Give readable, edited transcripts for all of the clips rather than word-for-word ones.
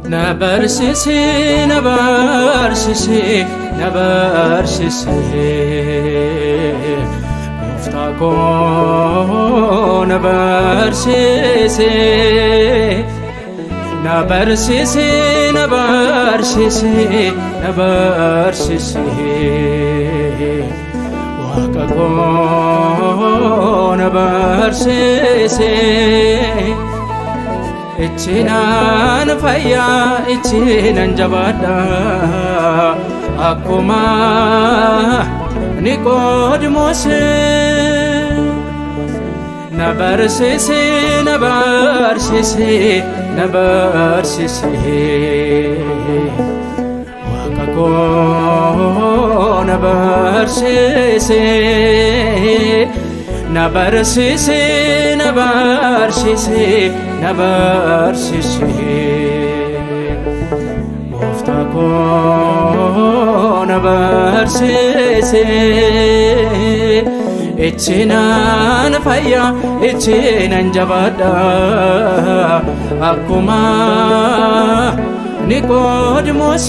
Nabarsisi, nabarsisi, nabarsisi, muftako nabarsisi, nabarsisi, nabarsisi, nabarsisi, waqako nabarsisi. Ichinan fayya ichinan jabada akkuma Niqoodimoos nabarsisi nabarsisi nabarsisi Waaqa koo nabarsisi nabarsisi nabarsisi nabarsisi Gooftaa koo nabarsisi Ichinaan fayya ichinaan jabaadha akkuma Niqoodimoos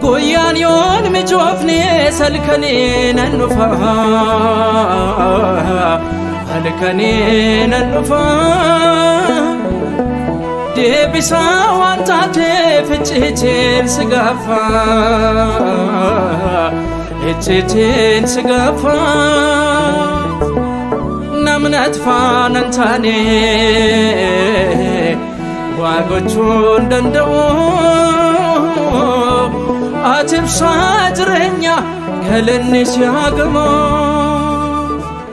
Goyaan yoon mijoofne salkanii nan dhufa halkanii nan dhufa deebisaa waan taateef icciitiin si gaafa icciitiin si gaafa namni atfaanan taane waa gochuun danda'u Atibsaa jireenya galanni si hagamu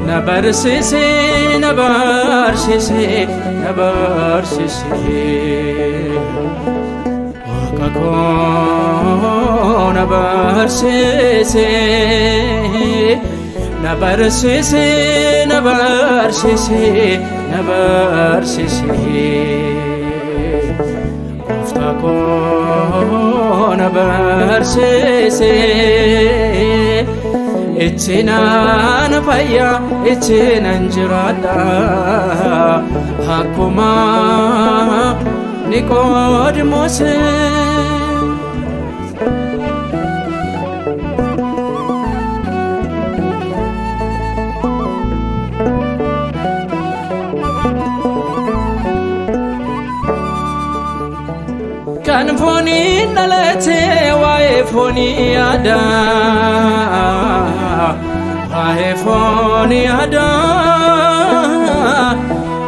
nabarsisi nabarsisi nabarsisi Waaqa koo nabarsisi nabarsisi nabarsisi nabarsisi Gooftaa koo nabarsisi Ichinaan fayya ichinaan jiraadha akkuma Niqoodimoos Kan fooniin dhalatee waa'ee foonii yaada waa'ee foonii yaada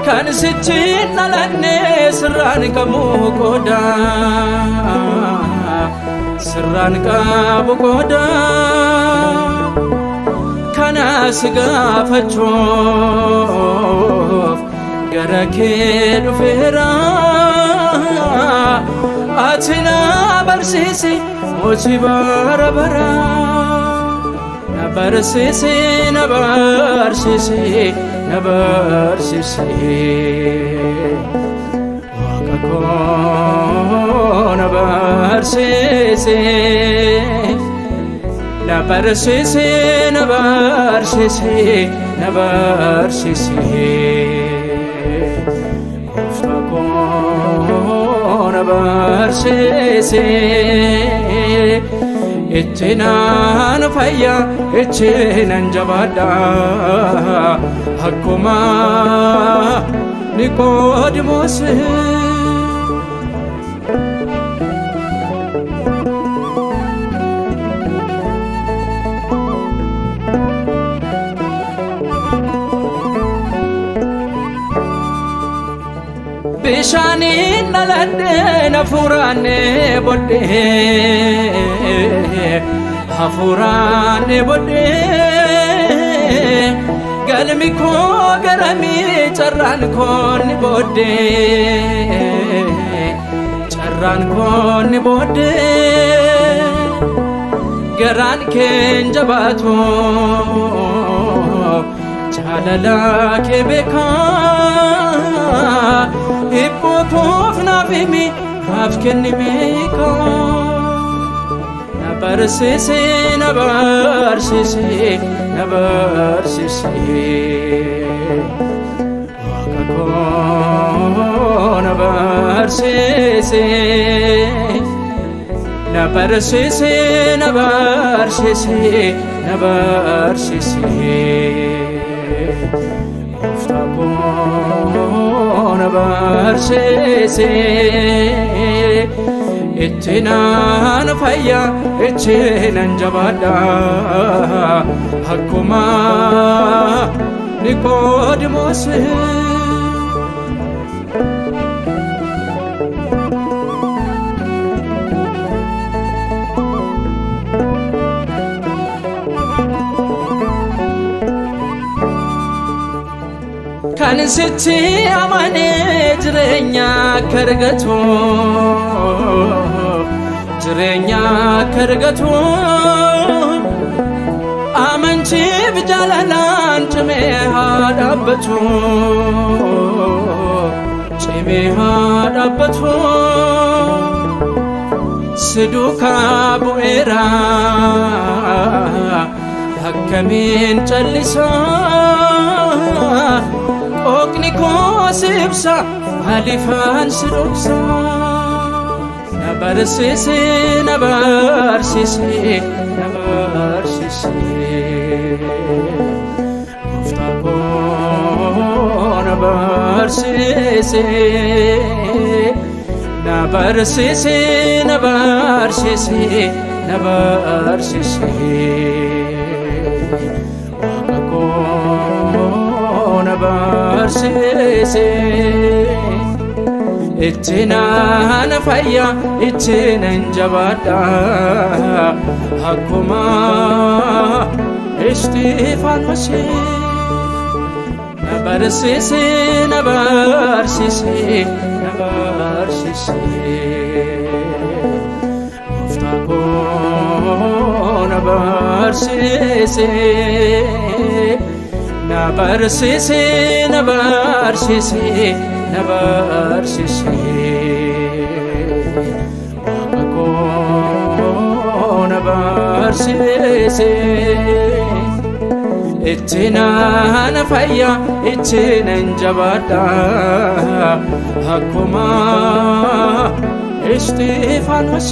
kan sichiin dhalannee sirraan qabu qooda sirraan qabu qooda kana si gaafachuuf gara kee dhufeera Atina barsisi mochi bara bara nabarsisi nabarsisi nabarsisi Waaqa koo nabarsisi nabarsisi nabarsisi nabarsisi Gooftaa koo nabarsisi Ichinaan fayya ichinaan jabaadha akkuma Niqoodimoos Bishaaniin dhaladhee na furaannee bodhee hafuuraan boodee galmi koo garamii carraan koo ni boodee carraan koo ni boodee garaan keen jabaatu jaalala kee beekaa hibboo koof naaf himi naaf kenni meekaa na barsiisi na barsiisi na barsiisi waaqa koo na barsiisi na barsiisi na barsiisi na barsiisi gooftaa koo na barsiisi itti naan fayya itti nan jabaadha akkuma Niqoodimoos kan sitti amanee jireenya akka argatu jireenya akka argatu amantiif jaalalaan cimee haa dhaabbatu cimee haa dhaabbatu si duukaa bu'eera akkamiin callisaa Okni koo sibsa alifaan si dhoksa na barsiisi na barsiisi na barsiisi gooftaa koo na barsiisi na barsiisi na barsiisi na barsiisi waaqa koo na barsiisi itti naan fayya itti nan jabaadha akkuma Isxifaanos na barsiisi na barsiisi na barsiisi gooftaa koo na barsiisi na barsiisi na barsiisi na barsiisi waaqa koo na barsiisi itti naan fayya itti nan jabaadha akkuma Isxifaanos